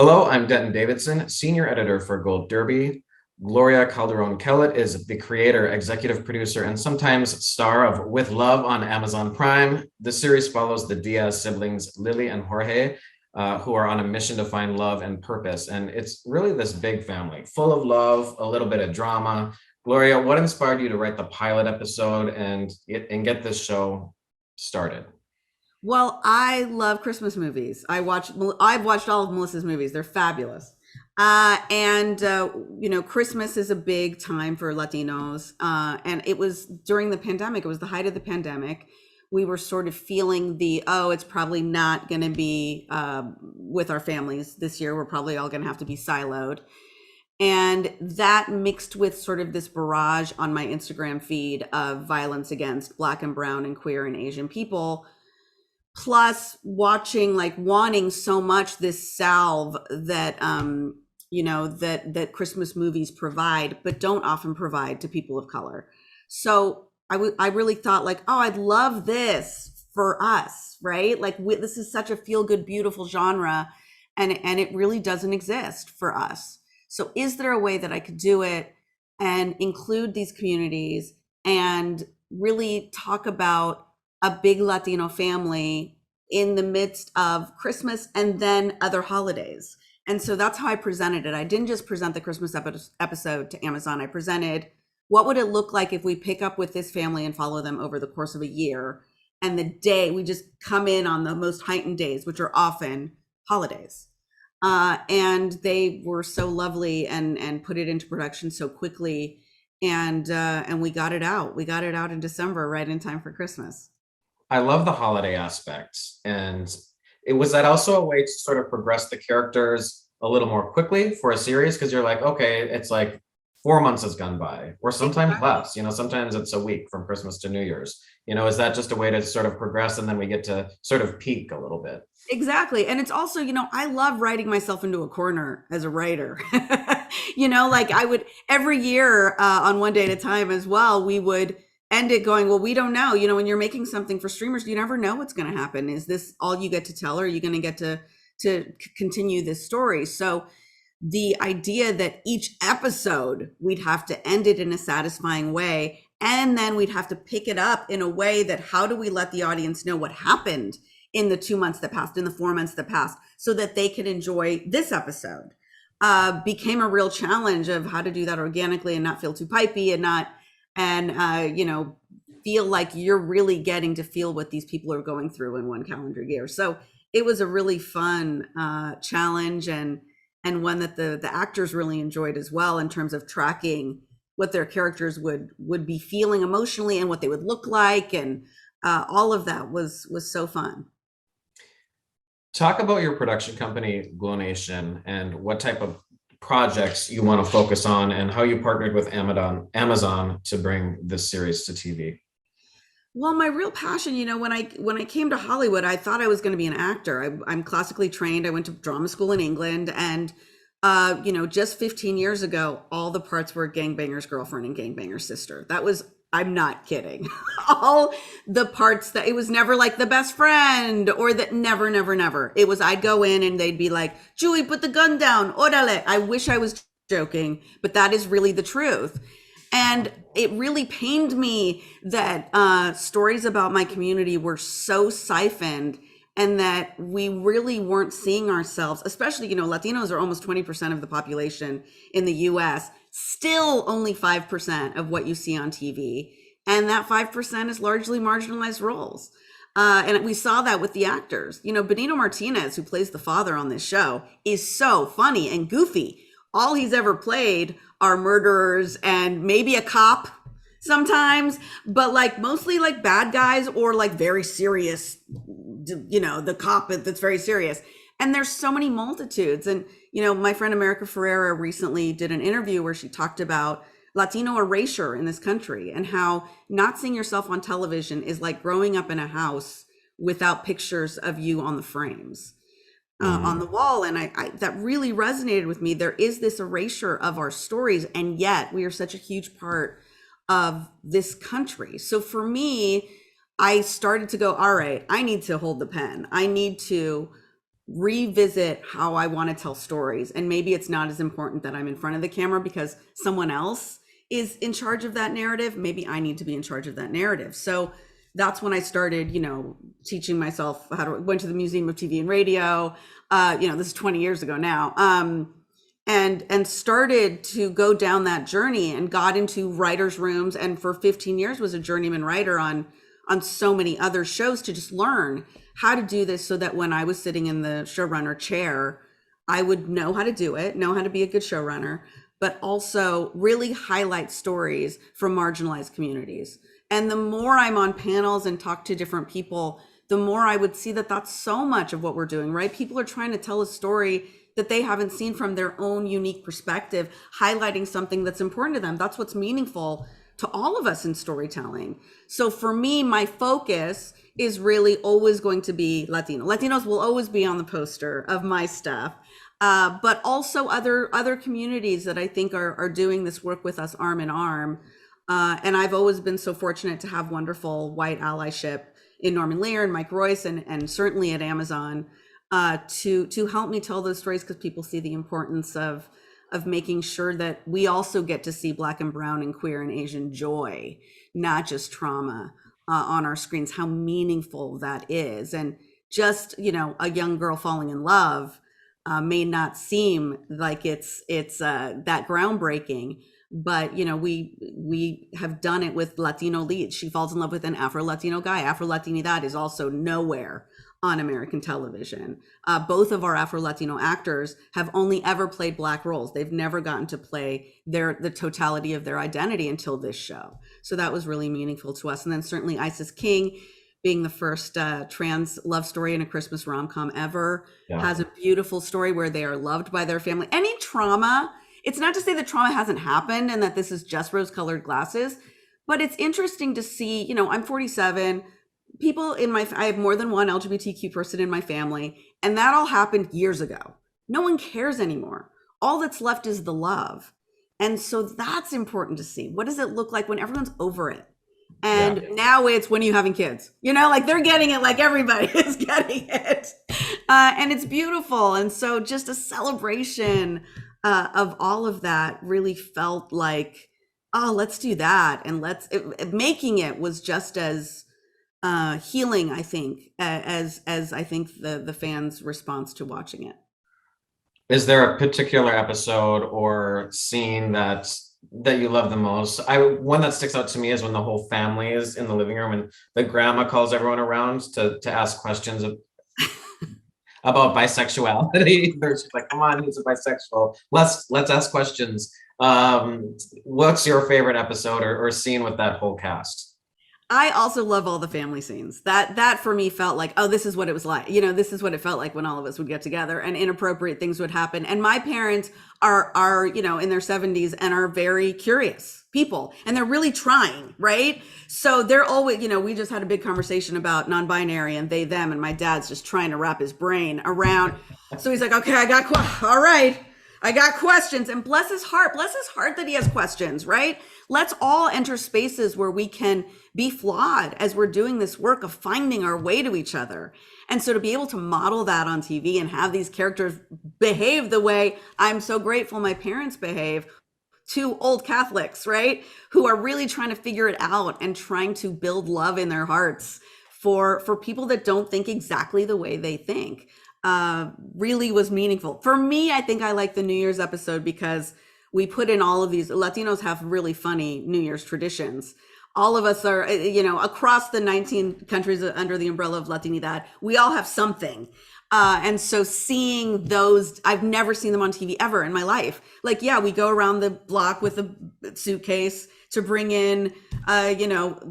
Hello, I'm Denton Davidson, Senior Editor for Gold Derby. Gloria Calderon Kellett is the creator, executive producer, and sometimes star of With Love on Amazon Prime. The series follows the Diaz siblings, Lily and Jorge, who are on a mission to find love and purpose. And it's really this big family, full of love, a little bit of drama. Gloria, what inspired you to write the pilot episode and get this show started? Well, I love Christmas movies. I've watched all of Melissa's movies. They're fabulous. And Christmas is a big time for Latinos. And it was during the pandemic. It was the height of the pandemic. We were sort of feeling it's probably not going to be with our families this year. We're probably all going to have to be siloed. And that mixed with sort of this barrage on my Instagram feed of violence against Black and Brown and queer and Asian people, plus wanting so much this salve that that Christmas movies provide but don't often provide to people of color. So I really thought I'd love this for us, right? This is such a feel good beautiful genre, and it really doesn't exist for us. So is there a way that I could do it and include these communities and really talk about a big Latino family in the midst of Christmas and then other holidays? And so that's how I presented it. I didn't just present the Christmas episode to Amazon. I presented, what would it look like if we pick up with this family and follow them over the course of a year? And the day we just come in on the most heightened days, which are often holidays. And they were so lovely and put it into production so quickly. And we got it out. We got it out in December, right in time for Christmas. I love the holiday aspects. And was that also a way to sort of progress the characters a little more quickly for a series? Because you're like, okay, it's like 4 months has gone by, or sometimes less, sometimes it's a week from Christmas to New Year's. Is that just a way to sort of progress and then we get to sort of peak a little bit? Exactly. And it's also, I love writing myself into a corner as a writer. I would every year on One Day at a Time as well, we would end it going, well, we don't know, when you're making something for streamers, you never know what's going to happen. Is this all you get to tell, or are you going to get to continue this story? So the idea that each episode we'd have to end it in a satisfying way, and then we'd have to pick it up in a way that, how do we let the audience know what happened in the 2 months that passed, in the 4 months that passed, so that they can enjoy this episode, became a real challenge of how to do that organically and not feel too pipey and feel like you're really getting to feel what these people are going through in one calendar year. So it was a really fun challenge, and one that the actors really enjoyed as well, in terms of tracking what their characters would be feeling emotionally and what they would look like, and all of that was so fun. Talk about your production company, Glow Nation, and what type of projects you want to focus on, and how you partnered with Amazon to bring this series to TV. Well, my real passion, when I came to Hollywood, I thought I was going to be an actor. I'm classically trained. I went to drama school in England, and just 15 years ago, all the parts were gangbanger's girlfriend and gangbanger's sister. I'm not kidding. All the parts that it was never like the best friend, or that never, never, never. It was, I'd go in and they'd be like, Julie, put the gun down. Orale. I wish I was joking, but that is really the truth. And it really pained me that stories about my community were so siphoned, and that we really weren't seeing ourselves, especially, Latinos are almost 20% of the population in the US, still only 5% of what you see on TV. And that 5% is largely marginalized roles. And we saw that with the actors. Benito Martinez, who plays the father on this show, is so funny and goofy. All he's ever played are murderers and maybe a cop sometimes, but mostly bad guys, or very serious, the cop that's very serious. And there's so many multitudes. And, my friend America Ferrera recently did an interview where she talked about Latino erasure in this country, and how not seeing yourself on television is like growing up in a house without pictures of you on the frames. On the wall. And I that really resonated with me. There is this erasure of our stories, and yet we are such a huge part of this country. So for me, I started to go, all right, I need to hold the pen. I need to revisit how I want to tell stories. And maybe it's not as important that I'm in front of the camera because someone else is in charge of that narrative. Maybe I need to be in charge of that narrative. So that's when I started, teaching myself went to the Museum of TV and Radio. This is 20 years ago now. And started to go down that journey and got into writers' rooms, and for 15 years was a journeyman writer on so many other shows to just learn how to do this so that when I was sitting in the showrunner chair, I would know how to do it, know how to be a good showrunner, but also really highlight stories from marginalized communities. And the more I'm on panels and talk to different people, the more I would see that that's so much of what we're doing, right? People are trying to tell a story that they haven't seen from their own unique perspective, highlighting something that's important to them. That's what's meaningful to all of us in storytelling. So for me, my focus is really always going to be Latino. Latinos will always be on the poster of my stuff, but also other communities that I think are doing this work with us arm in arm. And I've always been so fortunate to have wonderful white allyship in Norman Lear and Mike Royce, and certainly at Amazon, to help me tell those stories, because people see the importance of making sure that we also get to see Black and brown and queer and Asian joy, not just trauma, on our screens, how meaningful that is. And just, a young girl falling in love may not seem like it's that groundbreaking, but we have done it with Latino leads. She falls in love with an Afro-Latino guy. Afro-Latinidad is also nowhere on American television. Both of our Afro-Latino actors have only ever played Black roles. They've never gotten to play the totality of their identity until this show. So that was really meaningful to us. And then certainly Isis King, being the first trans love story in a Christmas rom-com ever, has a beautiful story where they are loved by their family. Any trauma, it's not to say that trauma hasn't happened and that this is just rose-colored glasses, but it's interesting to see, I'm 47, people I have more than one LGBTQ person in my family, and that all happened years ago. No one cares anymore. All that's left is the love. And so that's important to see. What does it look like when everyone's over it? And now it's when you're having kids, they're getting it, like everybody is getting it. And it's beautiful. And so just a celebration of all of that really felt like, oh, let's do that. And making it was just as healing, I think, as I think the fans' response to watching it. Is there a particular episode or scene that you love the most? One that sticks out to me is when the whole family is in the living room and the grandma calls everyone around to ask questions about bisexuality. She's like, "Come on, he's a bisexual. Let's ask questions." What's your favorite episode or scene with that whole cast? I also love all the family scenes. That for me felt like, oh, this is what it was like. This is what it felt like when all of us would get together and inappropriate things would happen. And my parents are in their 70s and are very curious people, and they're really trying, right? So they're always, we just had a big conversation about non-binary and they, them, and my dad's just trying to wrap his brain around. So he's like, okay, all right, I got questions. And bless his heart that he has questions, right? Let's all enter spaces where we can be flawed as we're doing this work of finding our way to each other. And so to be able to model that on TV and have these characters behave the way I'm so grateful my parents behave, two old Catholics, right? Who are really trying to figure it out and trying to build love in their hearts for people that don't think exactly the way they think, really was meaningful. For me, I think I like the New Year's episode because we put in all of these. Latinos have really funny New Year's traditions. All of us are, across the 19 countries under the umbrella of Latinidad, we all have something. And so seeing those, I've never seen them on TV ever in my life. Like, we go around the block with a suitcase to bring in,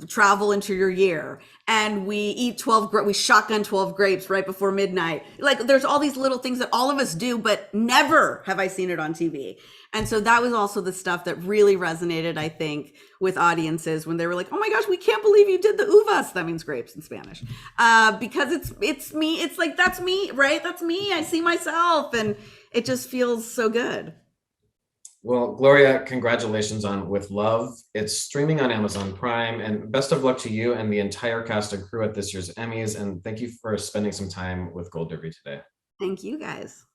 travel into your year. And we eat we shotgun 12 grapes right before midnight. Like, there's all these little things that all of us do, but never have I seen it on TV. And so that was also the stuff that really resonated, I think, with audiences when they were like, oh my gosh, we can't believe you did the uvas. That means grapes in Spanish. Because it's me. It's like, that's me, right? That's me. I see myself. And it just feels so good. Well, Gloria, congratulations on With Love. It's streaming on Amazon Prime, and best of luck to you and the entire cast and crew at this year's Emmys. And thank you for spending some time with Gold Derby today. Thank you guys.